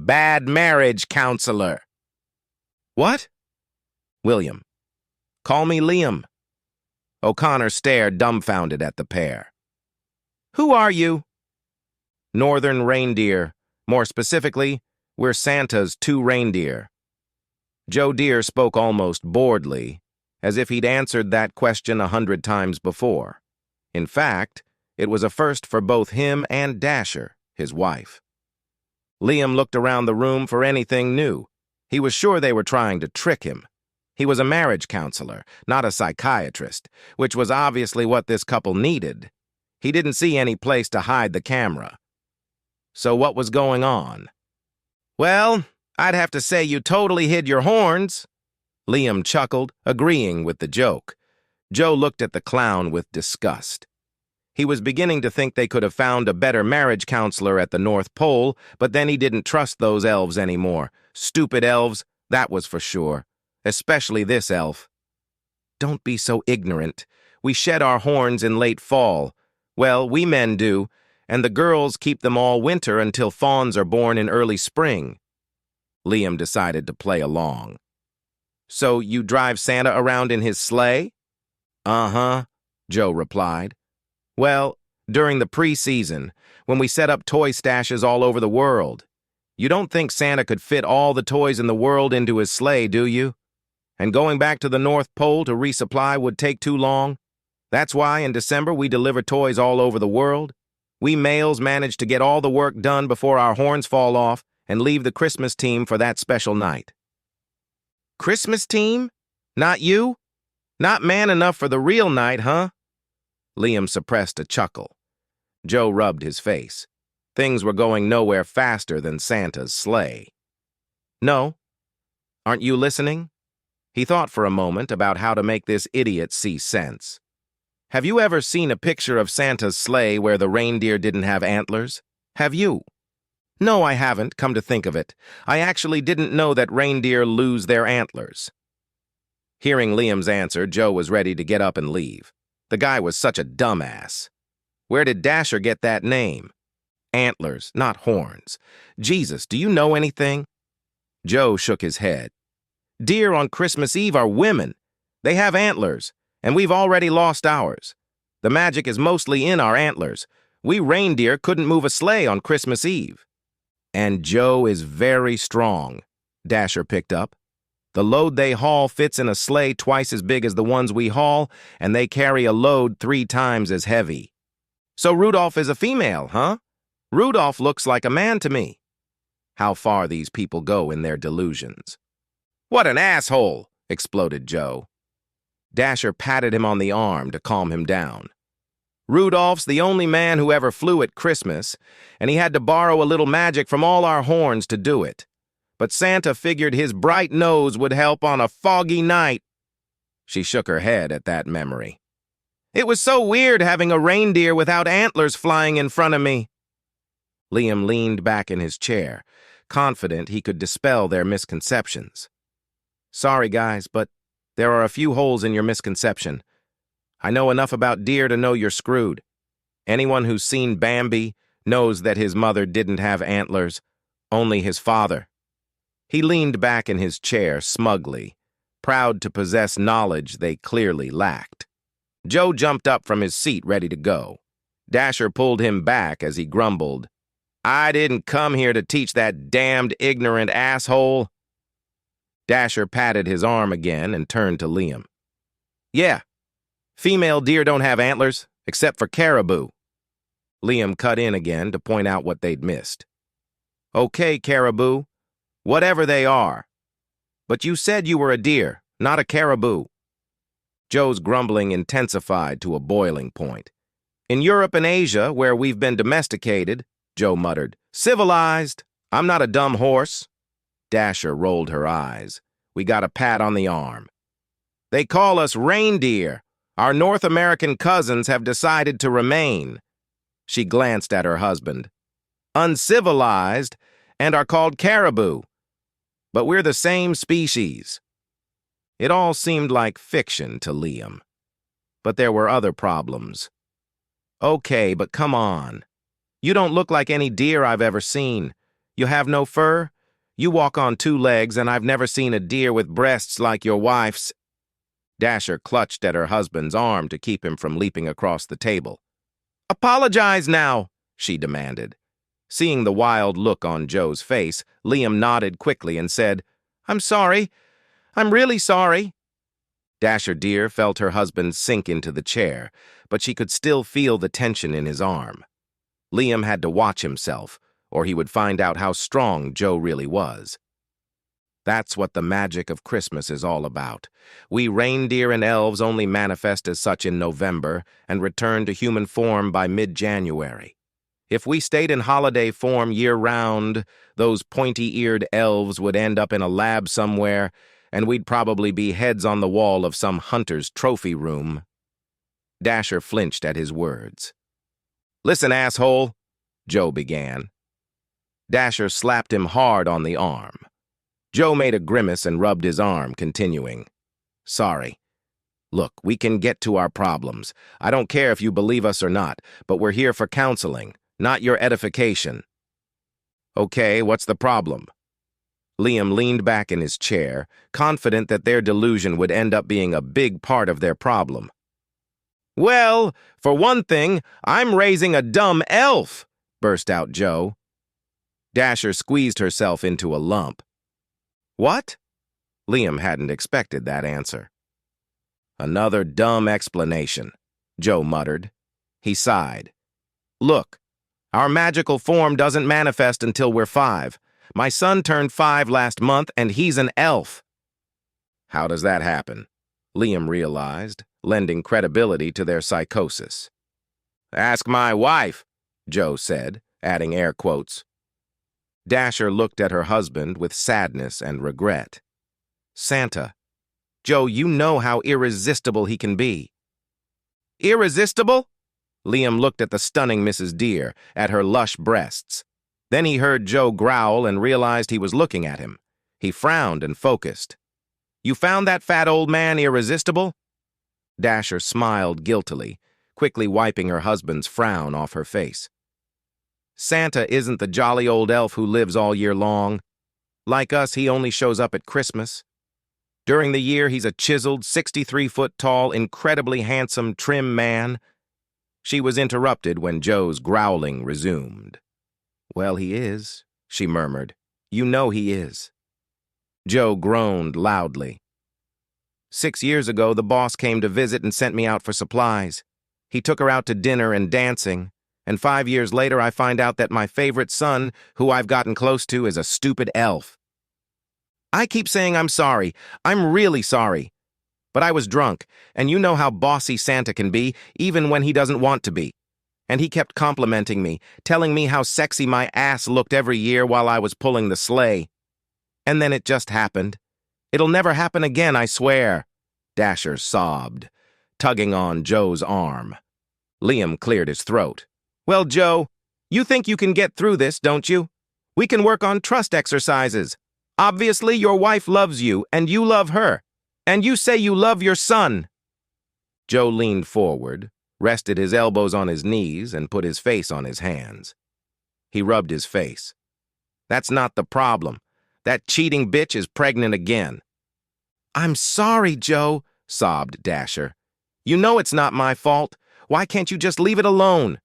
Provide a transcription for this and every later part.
bad marriage counselor. What? William. Call me Liam. O'Connor stared dumbfounded at the pair. Who are you? Northern reindeer. More specifically, we're Santa's 2 reindeer. Joe Deere spoke almost boredly, as if he'd answered that question 100 times before. In fact, it was a first for both him and Dasher, his wife. Liam looked around the room for anything new. He was sure they were trying to trick him. He was a marriage counselor, not a psychiatrist, which was obviously what this couple needed. He didn't see any place to hide the camera. So what was going on? Well, I'd have to say you totally hid your horns. Liam chuckled, agreeing with the joke. Joe looked at the clown with disgust. He was beginning to think they could have found a better marriage counselor at the North Pole, but then he didn't trust those elves anymore. Stupid elves, that was for sure. Especially this elf. Don't be so ignorant. We shed our horns in late fall. Well, we men do, and the girls keep them all winter until fawns are born in early spring. Liam decided to play along. So you drive Santa around in his sleigh? Uh-huh, Joe replied. Well, during the preseason, when we set up toy stashes all over the world. You don't think Santa could fit all the toys in the world into his sleigh, do you? And going back to the North Pole to resupply would take too long? That's why in December we deliver toys all over the world. We males manage to get all the work done before our horns fall off and leave the Christmas team for that special night. Christmas team? Not you? Not man enough for the real night, huh? Liam suppressed a chuckle. Joe rubbed his face. Things were going nowhere faster than Santa's sleigh. No? Aren't you listening? He thought for a moment about how to make this idiot see sense. Have you ever seen a picture of Santa's sleigh where the reindeer didn't have antlers? Have you? No, I haven't, come to think of it. I actually didn't know that reindeer lose their antlers. Hearing Liam's answer, Joe was ready to get up and leave. The guy was such a dumbass. Where did Dasher get that name? Antlers, not horns. Jesus, do you know anything? Joe shook his head. Deer on Christmas Eve are women. They have antlers, and we've already lost ours. The magic is mostly in our antlers. We reindeer couldn't move a sleigh on Christmas Eve. And Joe is very strong, Dasher picked up. The load they haul fits in a sleigh twice as big as the ones we haul, and they carry a load 3 times as heavy. So Rudolph is a female, huh? Rudolph looks like a man to me. How far these people go in their delusions. What an asshole, exploded Joe. Dasher patted him on the arm to calm him down. Rudolph's the only man who ever flew at Christmas, and he had to borrow a little magic from all our horns to do it. But Santa figured his bright nose would help on a foggy night. She shook her head at that memory. It was so weird having a reindeer without antlers flying in front of me. Liam leaned back in his chair, confident he could dispel their misconceptions. Sorry, guys, but there are a few holes in your misconception. I know enough about deer to know you're screwed. Anyone who's seen Bambi knows that his mother didn't have antlers, only his father. He leaned back in his chair smugly, proud to possess knowledge they clearly lacked. Joe jumped up from his seat ready to go. Dasher pulled him back as he grumbled, I didn't come here to teach that damned ignorant asshole. Dasher patted his arm again and turned to Liam. Yeah, female deer don't have antlers, except for caribou. Liam cut in again to point out what they'd missed. Okay, caribou, whatever they are. But you said you were a deer, not a caribou. Joe's grumbling intensified to a boiling point. In Europe and Asia, where we've been domesticated, Joe muttered, civilized, I'm not a dumb horse. Dasher rolled her eyes. We got a pat on the arm. They call us reindeer. Our North American cousins have decided to remain. She glanced at her husband. Uncivilized, and are called caribou. But we're the same species. It all seemed like fiction to Liam. But there were other problems. Okay, but come on. You don't look like any deer I've ever seen. You have no fur, You walk on two legs, and I've never seen a deer with breasts like your wife's. Dasher clutched at her husband's arm to keep him from leaping across the table. Apologize now, she demanded. Seeing the wild look on Joe's face, Liam nodded quickly and said, I'm sorry. I'm really sorry. Dasher dear felt her husband sink into the chair, but she could still feel the tension in his arm. Liam had to watch himself, or he would find out how strong Joe really was. That's what the magic of Christmas is all about. We reindeer and elves only manifest as such in November and return to human form by mid-January. If we stayed in holiday form year-round, those pointy-eared elves would end up in a lab somewhere, and we'd probably be heads on the wall of some hunter's trophy room. Dasher flinched at his words. Listen, asshole, Joe began. Dasher slapped him hard on the arm. Joe made a grimace and rubbed his arm, continuing. Sorry. Look, we can get to our problems. I don't care if you believe us or not, but we're here for counseling, not your edification. Okay, what's the problem? Liam leaned back in his chair, confident that their delusion would end up being a big part of their problem. Well, for one thing, I'm raising a dumb elf, burst out Joe. Dasher squeezed herself into a lump. What? Liam hadn't expected that answer. Another dumb explanation, Joe muttered. He sighed. Look, our magical form doesn't manifest until we're 5. My son turned 5 last month, and he's an elf. How does that happen? Liam realized, lending credibility to their psychosis. Ask my wife, Joe said, adding air quotes. Dasher looked at her husband with sadness and regret. Santa. Joe, you know how irresistible he can be. Irresistible? Liam looked at the stunning Mrs. Deer, at her lush breasts. Then he heard Joe growl and realized he was looking at him. He frowned and focused. You found that fat old man irresistible? Dasher smiled guiltily, quickly wiping her husband's frown off her face. Santa isn't the jolly old elf who lives all year long. Like us, he only shows up at Christmas. During the year, he's a chiseled, 63-foot-tall, incredibly handsome, trim man. She was interrupted when Joe's growling resumed. Well, he is, she murmured. You know he is. Joe groaned loudly. 6 years ago, the boss came to visit and sent me out for supplies. He took her out to dinner and dancing. And 5 years later, I find out that my favorite son, who I've gotten close to, is a stupid elf. I keep saying I'm sorry. I'm really sorry. But I was drunk, and you know how bossy Santa can be, even when he doesn't want to be. And he kept complimenting me, telling me how sexy my ass looked every year while I was pulling the sleigh. And then it just happened. It'll never happen again, I swear. Dasher sobbed, tugging on Joe's arm. Liam cleared his throat. Well, Joe, you think you can get through this, don't you? We can work on trust exercises. Obviously, your wife loves you, and you love her. And you say you love your son. Joe leaned forward, rested his elbows on his knees, and put his face on his hands. He rubbed his face. That's not the problem. That cheating bitch is pregnant again. I'm sorry, Joe, sobbed Dasher. You know it's not my fault. Why can't you just leave it alone?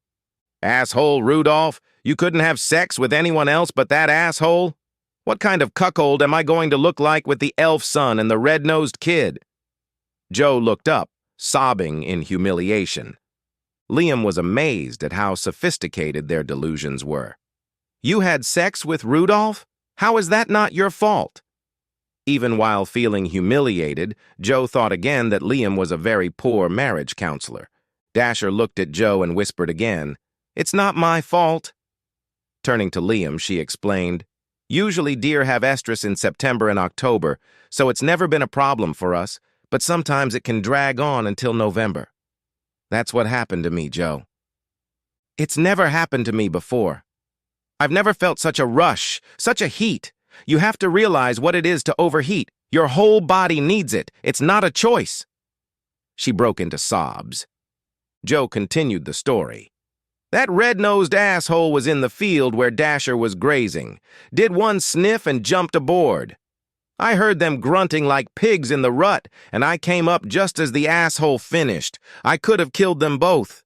Asshole, Rudolph, you couldn't have sex with anyone else but that asshole? What kind of cuckold am I going to look like with the elf son and the red-nosed kid? Joe looked up, sobbing in humiliation. Liam was amazed at how sophisticated their delusions were. You had sex with Rudolph? How is that not your fault? Even while feeling humiliated, Joe thought again that Liam was a very poor marriage counselor. Dasher looked at Joe and whispered again, It's not my fault. Turning to Liam, she explained, Usually deer have estrus in September and October, so it's never been a problem for us, but sometimes it can drag on until November. That's what happened to me, Joe. It's never happened to me before. I've never felt such a rush, such a heat. You have to realize what it is to overheat. Your whole body needs it. It's not a choice. She broke into sobs. Joe continued the story. That red-nosed asshole was in the field where Dasher was grazing, did one sniff and jumped aboard. I heard them grunting like pigs in the rut, and I came up just as the asshole finished. I could have killed them both.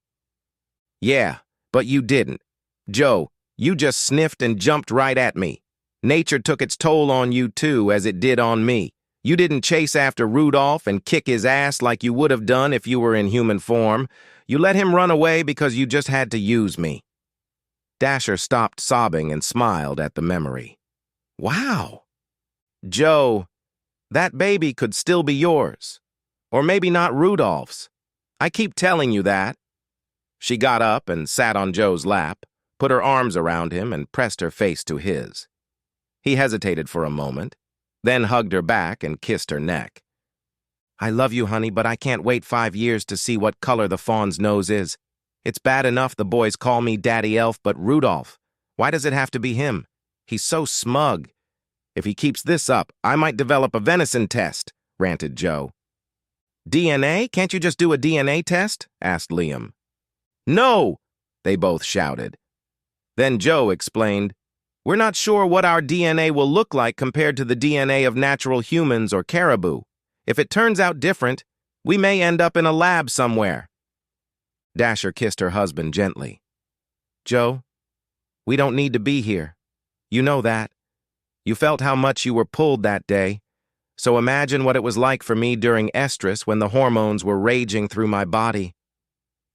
Yeah, but you didn't. Joe, you just sniffed and jumped right at me. Nature took its toll on you too, as it did on me. You didn't chase after Rudolph and kick his ass like you would have done if you were in human form. You let him run away because you just had to use me. Dasher stopped sobbing and smiled at the memory. Wow. Joe, that baby could still be yours. Or maybe not Rudolph's. I keep telling you that. She got up and sat on Joe's lap, put her arms around him and pressed her face to his. He hesitated for a moment, then hugged her back and kissed her neck. I love you, honey, but I can't wait 5 years to see what color the fawn's nose is. It's bad enough the boys call me Daddy Elf, but Rudolph, why does it have to be him? He's so smug. If he keeps this up, I might develop a venison test, ranted Joe. DNA? Can't you just do a DNA test? Asked Liam. No, they both shouted. Then Joe explained, we're not sure what our DNA will look like compared to the DNA of natural humans or caribou. If it turns out different, we may end up in a lab somewhere. Dasher kissed her husband gently. Joe, we don't need to be here. You know that. You felt how much you were pulled that day. So imagine what it was like for me during estrus when the hormones were raging through my body.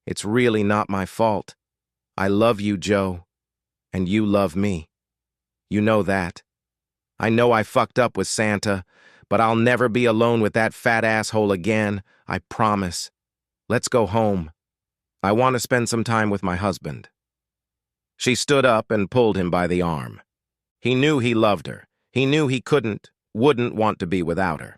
It's really not my fault. I love you, Joe. And you love me. You know that. I know I fucked up with Santa, but I'll never be alone with that fat asshole again, I promise. Let's go home. I want to spend some time with my husband. She stood up and pulled him by the arm. He knew he loved her. He knew he wouldn't want to be without her.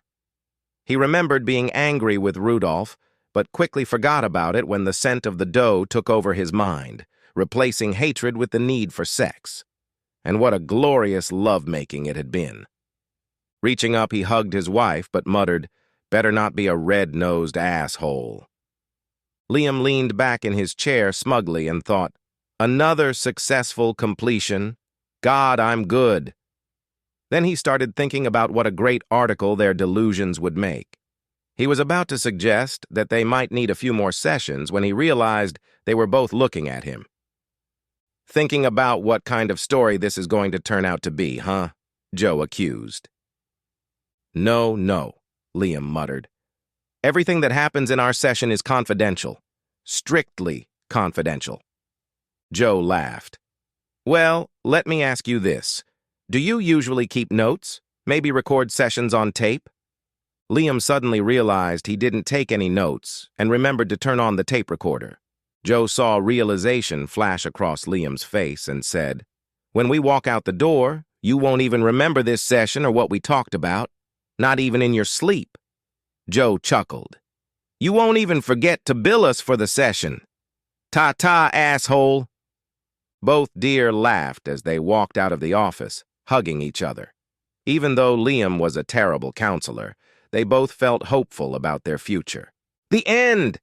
He remembered being angry with Rudolph, but quickly forgot about it when the scent of the dough took over his mind, replacing hatred with the need for sex. And what a glorious lovemaking it had been. Reaching up, he hugged his wife, but muttered, better not be a red-nosed asshole. Liam leaned back in his chair smugly and thought, another successful completion. God, I'm good. Then he started thinking about what a great article their delusions would make. He was about to suggest that they might need a few more sessions when he realized they were both looking at him. Thinking about what kind of story this is going to turn out to be, huh? Joe accused. No, Liam muttered. Everything that happens in our session is confidential. Strictly confidential. Joe laughed. Well, let me ask you this. Do you usually keep notes? Maybe record sessions on tape? Liam suddenly realized he didn't take any notes and remembered to turn on the tape recorder. Joe saw realization flash across Liam's face and said, when we walk out the door, you won't even remember this session or what we talked about, not even in your sleep. Joe chuckled. You won't even forget to bill us for the session. Ta-ta, asshole. Both dear laughed as they walked out of the office, hugging each other. Even though Liam was a terrible counselor, they both felt hopeful about their future. The end!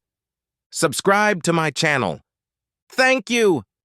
Subscribe to my channel. Thank you!